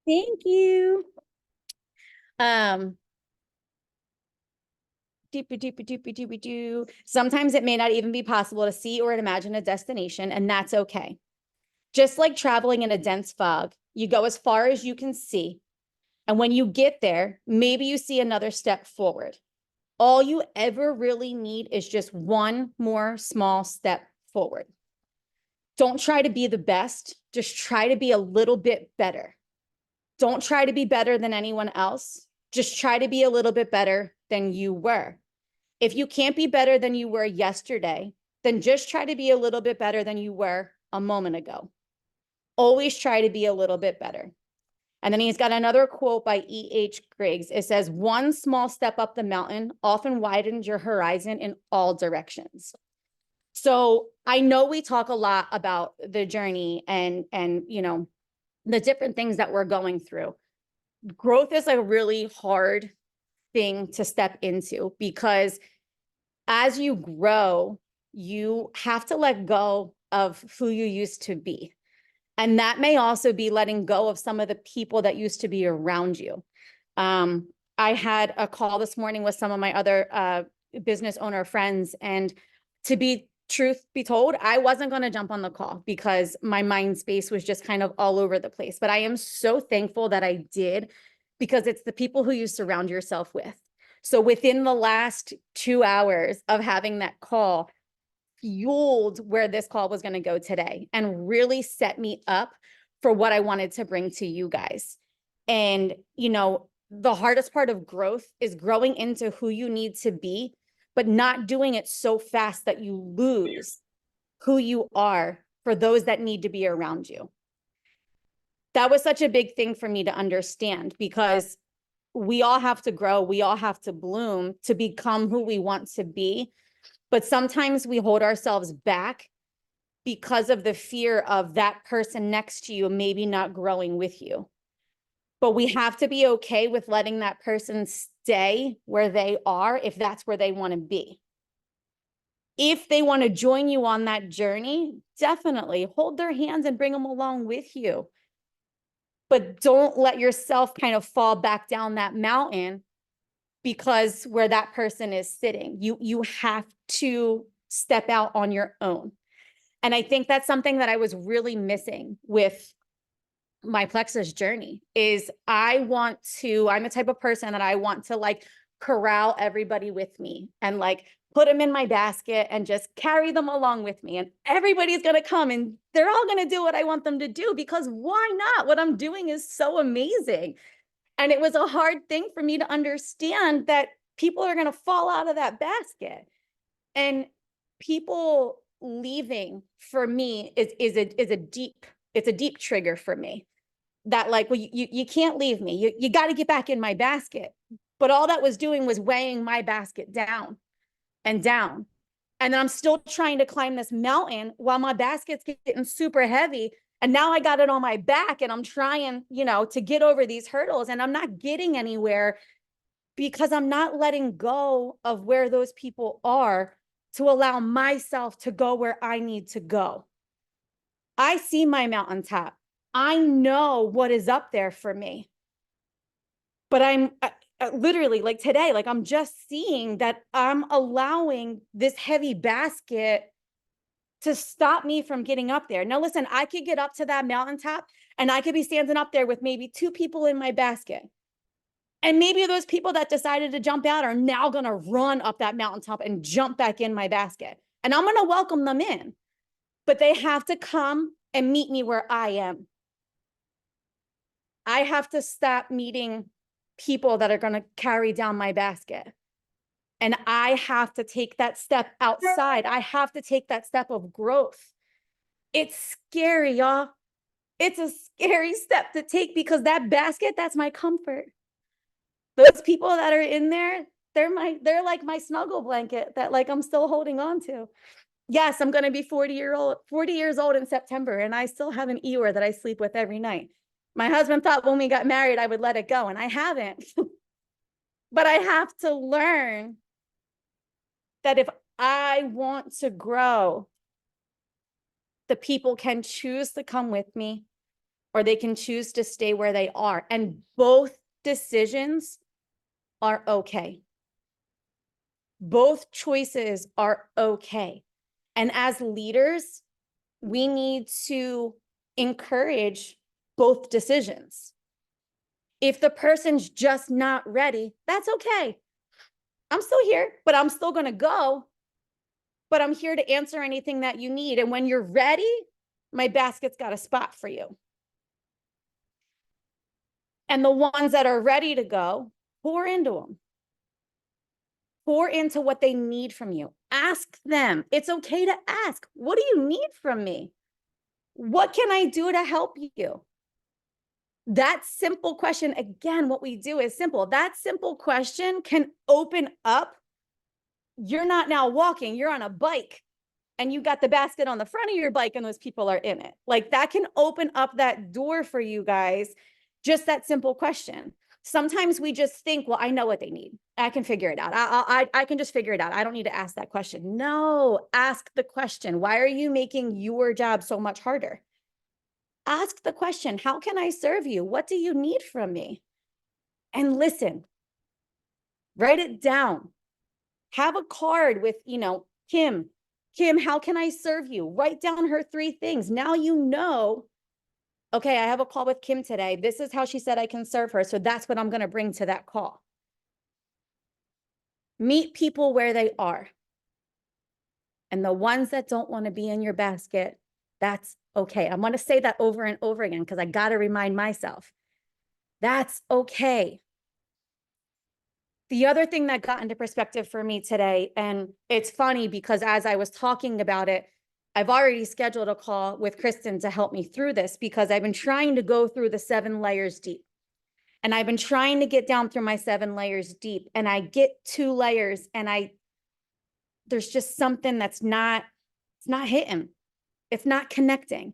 Thank you. Um, doopy doopy doopy doopy doo. Sometimes it may not even be possible to see or imagine a destination, and that's okay. Just like traveling in a dense fog, you go as far as you can see. And when you get there, maybe you see another step forward. All you ever really need is just one more small step forward. Don't try to be the best, just try to be a little bit better. Don't try to be better than anyone else. Just try to be a little bit better than you were. If you can't be better than you were yesterday, then just try to be a little bit better than you were a moment ago. Always try to be a little bit better. And then he's got another quote by E.H. Griggs. It says, one small step up the mountain often widens your horizon in all directions. So I know we talk a lot about the journey and the different things that we're going through. Growth is a really hard thing to step into because as you grow, you have to let go of who you used to be. And that may also be letting go of some of the people that used to be around you. I had a call this morning with some of my other business owner friends, and to be truth be told, I wasn't going to jump on the call because my mind space was just kind of all over the place. But I am so thankful that I did, because it's the people who you surround yourself with. So within the last 2 hours of having that call, fueled where this call was going to go today and really set me up for what I wanted to bring to you guys. And, the hardest part of growth is growing into who you need to be, but not doing it so fast that you lose who you are for those that need to be around you. That was such a big thing for me to understand, because we all have to grow, we all have to bloom to become who we want to be. But sometimes we hold ourselves back because of the fear of that person next to you maybe not growing with you. But we have to be okay with letting that person stay where they are if that's where they want to be. If they want to join you on that journey, definitely hold their hands and bring them along with you. But don't let yourself kind of fall back down that mountain because where that person is sitting. You have to step out on your own. And I think that's something that I was really missing with my Plexus journey. Is I'm the type of person that I want to like corral everybody with me and like put them in my basket and just carry them along with me. And everybody's going to come and they're all going to do what I want them to do, because why not? What I'm doing is so amazing. And it was a hard thing for me to understand that people are going to fall out of that basket. And people leaving for me is a deep trigger for me. That like, well, you can't leave me. You got to get back in my basket. But all that was doing was weighing my basket down and down. And then I'm still trying to climb this mountain while my basket's getting super heavy. And now I got it on my back and I'm trying, to get over these hurdles, and I'm not getting anywhere because I'm not letting go of where those people are to allow myself to go where I need to go. I see my mountaintop. I know what is up there for me. But I'm literally like today, like I'm just seeing that I'm allowing this heavy basket to stop me from getting up there. Now, listen, I could get up to that mountaintop and I could be standing up there with maybe 2 people in my basket. And maybe those people that decided to jump out are now going to run up that mountaintop and jump back in my basket. And I'm going to welcome them in, but they have to come and meet me where I am. I have to stop meeting people that are going to carry down my basket. And I have to take that step outside. I have to take that step of growth. It's scary, y'all. It's a scary step to take because that basket, that's my comfort. Those people that are in there, they're like my snuggle blanket that like I'm still holding on to. Yes, I'm going to be 40 years old in September, and I still have an Eeyore that I sleep with every night. My husband thought when we got married, I would let it go, and I haven't. But I have to learn that if I want to grow, the people can choose to come with me, or they can choose to stay where they are. And both decisions are okay. Both choices are okay. And as leaders, we need to encourage both decisions. If the person's just not ready, that's okay. I'm still here, but I'm still going to go. But I'm here to answer anything that you need. And when you're ready, my basket's got a spot for you. And the ones that are ready to go, pour into them. Pour into what they need from you. Ask them. It's okay to ask. What do you need from me? What can I do to help you? That simple question, again, what we do is simple. That simple question can open up. You're not now walking, you're on a bike and you got the basket on the front of your bike and those people are in it. Like that can open up that door for you guys. Just that simple question. Sometimes we just think, well, I know what they need. I can figure it out. I can just figure it out. I don't need to ask that question. No, ask the question. Why are you making your job so much harder? Ask the question, how can I serve you? What do you need from me? And listen, write it down. Have a card with, Kim, how can I serve you? Write down her 3 things. Now you know, okay, I have a call with Kim today. This is how she said I can serve her. So that's what I'm going to bring to that call. Meet people where they are. And the ones that don't want to be in your basket, that's okay. I want to say that over and over again because I got to remind myself. That's okay. The other thing that got into perspective for me today, and it's funny because as I was talking about it, I've already scheduled a call with Kristen to help me through this because I've been trying to go through the 7 layers deep. And I've been trying to get down through my 7 layers deep. And I get 2 layers and there's just something that's not, it's not hitting. It's not connecting.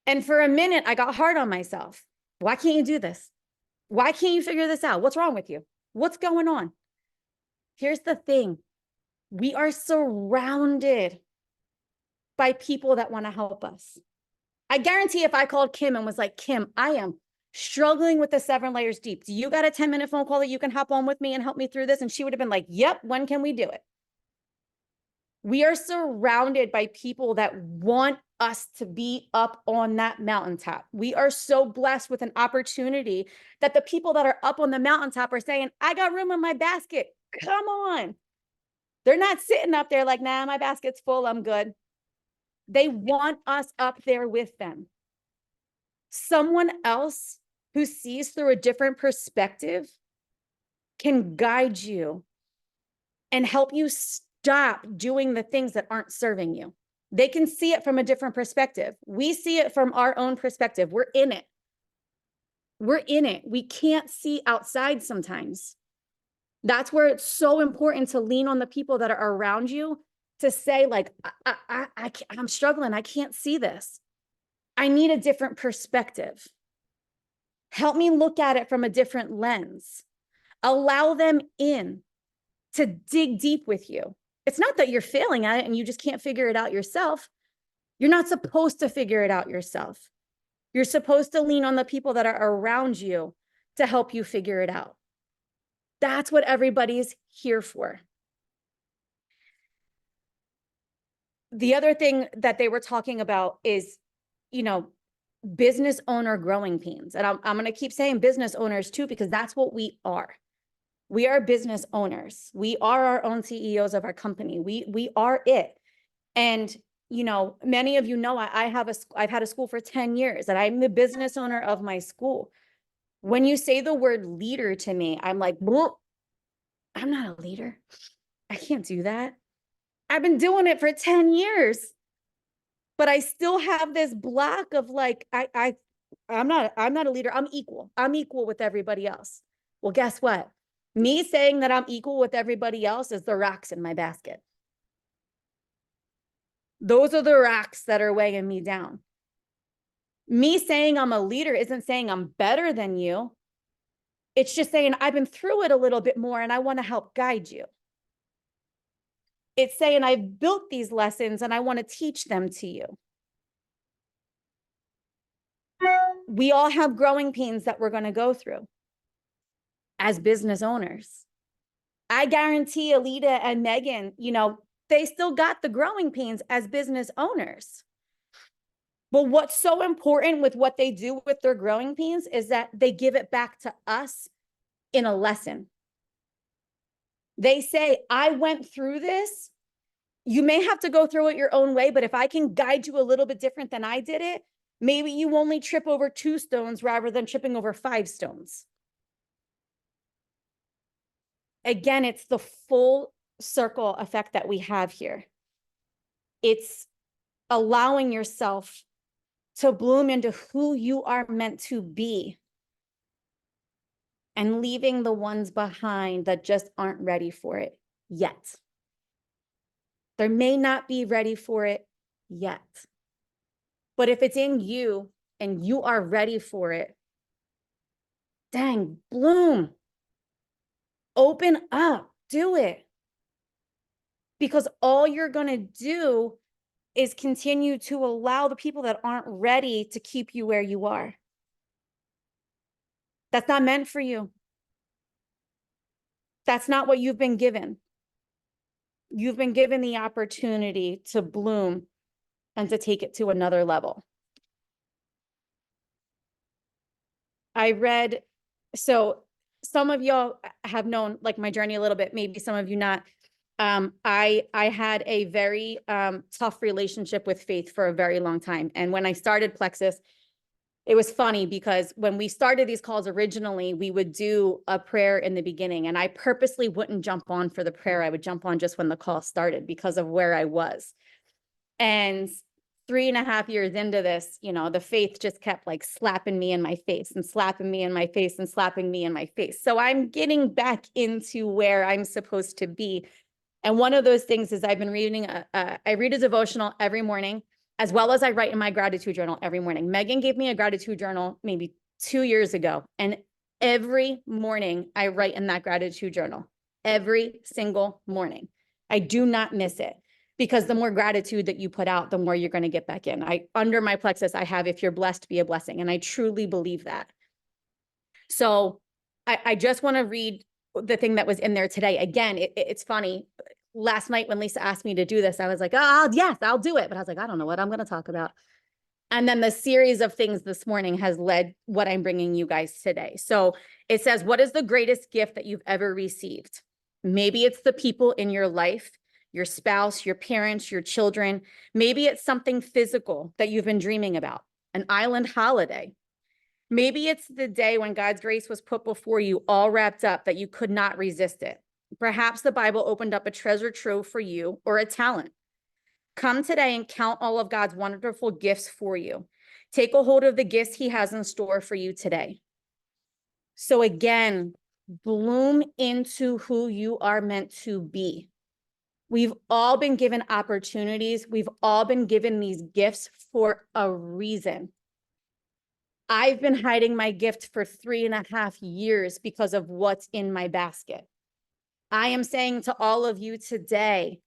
And for a minute, I got hard on myself. Why can't you do this? Why can't you figure this out? What's wrong with you? What's going on? Here's the thing. We are surrounded by people that want to help us. I guarantee if I called Kim and was like, Kim, I am struggling with the 7 layers deep. Do you got a 10-minute phone call that you can hop on with me and help me through this? And she would have been like, yep, when can we do it? We are surrounded by people that want us to be up on that mountaintop. We are so blessed with an opportunity that the people that are up on the mountaintop are saying, I got room in my basket. Come on. They're not sitting up there like, nah, my basket's full. I'm good. They want us up there with them. Someone else who sees through a different perspective can guide you and help you stop doing the things that aren't serving you. They can see it from a different perspective. We see it from our own perspective. We're in it. We're in it. We can't see outside sometimes. That's where it's so important to lean on the people that are around you to say, like, I'm struggling. I can't see this. I need a different perspective. Help me look at it from a different lens. Allow them in to dig deep with you. It's not that you're failing at it and you just can't figure it out yourself. You're not supposed to figure it out yourself. You're supposed to lean on the people that are around you to help you figure it out. That's what everybody's here for. The other thing that they were talking about is, business owner growing pains. And I'm going to keep saying business owners too, because that's what we are. We are business owners. We are our own CEOs of our company. We are it. And, many of you know, I've had a school for 10 years and I'm the business owner of my school. When you say the word leader to me, I'm like, I'm not a leader. I can't do that. I've been doing it for 10 years, but I still have this block of like, I'm not a leader. I'm equal. I'm equal with everybody else. Well, guess what? Me saying that I'm equal with everybody else is the rocks in my basket. Those are the rocks that are weighing me down. Me saying I'm a leader isn't saying I'm better than you. It's just saying I've been through it a little bit more and I want to help guide you. It's saying I've built these lessons and I want to teach them to you. we all have growing pains that we're going to go through as business owners. I guarantee Alita and Megan, they still got the growing pains as business owners. But what's so important with what they do with their growing pains is that they give it back to us in a lesson. They say, I went through this. You may have to go through it your own way, but if I can guide you a little bit different than I did it, maybe you only trip over 2 stones rather than tripping over 5 stones. Again, it's the full circle effect that we have here. It's allowing yourself to bloom into who you are meant to be and leaving the ones behind that just aren't ready for it yet. They may not be ready for it yet. But if it's in you and you are ready for it, dang, bloom. Open up, do it. Because all you're going to do is continue to allow the people that aren't ready to keep you where you are. That's not meant for you. That's not what you've been given. You've been given the opportunity to bloom and to take it to another level. I read, so some of y'all have known like my journey a little bit, maybe some of you not. I had a very tough relationship with faith for a very long time. And when I started Plexus, it was funny because when we started these calls originally, we would do a prayer in the beginning, and I purposely wouldn't jump on for the prayer. I would jump on just when the call started because of where I was. And 3.5 years into this, the faith just kept like slapping me in my face and slapping me in my face and slapping me in my face. So I'm getting back into where I'm supposed to be. And one of those things is I've been reading, I read a devotional every morning, as well as I write in my gratitude journal every morning. Megan gave me a gratitude journal maybe 2 years ago. And every morning I write in that gratitude journal, every single morning. I do not miss it because the more gratitude that you put out, the more you're going to get back in. Under my Plexus, I have, if you're blessed, be a blessing. And I truly believe that. So I just want to read the thing that was in there today. Again, it's funny. Last night when Lisa asked me to do this, I was like, oh, yes, I'll do it. But I was like, I don't know what I'm going to talk about. And then the series of things this morning has led what I'm bringing you guys today. So it says, what is the greatest gift that you've ever received? Maybe it's the people in your life, your spouse, your parents, your children. Maybe it's something physical that you've been dreaming about, an island holiday. Maybe it's the day when God's grace was put before you, all wrapped up, that you could not resist it. Perhaps the Bible opened up a treasure trove for you or a talent. Come today and count all of God's wonderful gifts for you. Take a hold of the gifts he has in store for you today. So again, bloom into who you are meant to be. We've all been given opportunities. We've all been given these gifts for a reason. I've been hiding my gift for 3.5 years because of what's in my basket. I am saying to all of you today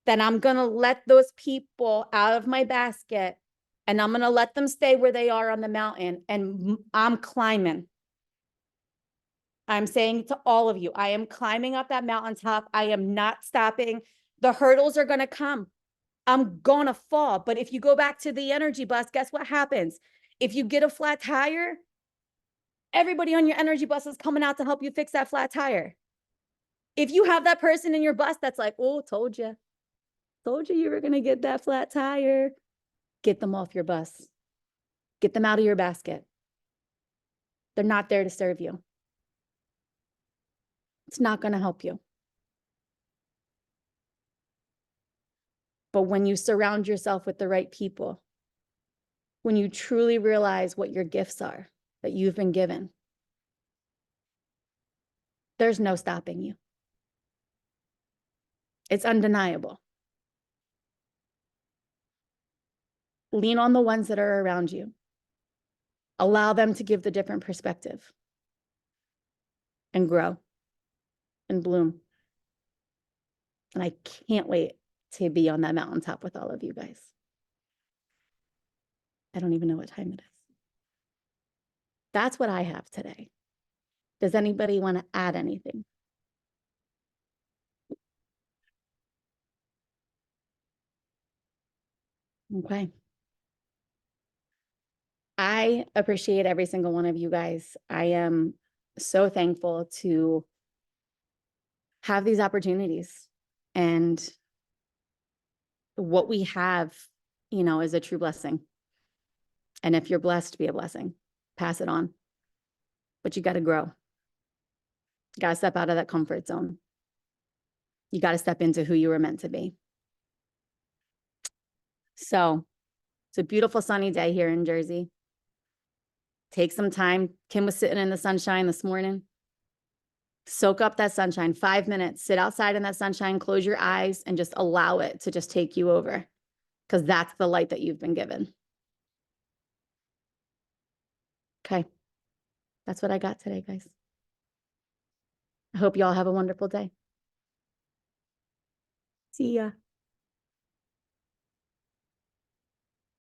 that I'm going to let those people out of my basket and I'm going to let them stay where they are on the mountain, and I'm climbing. I'm saying to all of you, I am climbing up that mountaintop. I am not stopping. The hurdles are going to come. I'm going to fall. But if you go back to the energy bus, guess what happens? If you get a flat tire, everybody on your energy bus is coming out to help you fix that flat tire. If you have that person in your bus that's like, oh, told you you were going to get that flat tire, get them off your bus. Get them out of your basket. They're not there to serve you. It's not going to help you. But when you surround yourself with the right people, when you truly realize what your gifts are that you've been given, there's no stopping you. It's undeniable. Lean on the ones that are around you. Allow them to give the different perspective and grow and bloom. And I can't wait to be on that mountaintop with all of you guys. I don't even know what time it is. That's what I have today. Does anybody want to add anything? Okay. I appreciate every single one of you guys. I am so thankful to have these opportunities, and what we have, is a true blessing. And if you're blessed, be a blessing, pass it on. But you got to grow. You got to step out of that comfort zone. You got to step into who you were meant to be. So it's a beautiful sunny day here in Jersey. Take some time. Kim was sitting in the sunshine this morning. Soak up that sunshine, 5 minutes, sit outside in that sunshine, close your eyes, and just allow it to just take you over, because that's the light that you've been given. Okay. That's what I got today, guys. I hope you all have a wonderful day. See ya.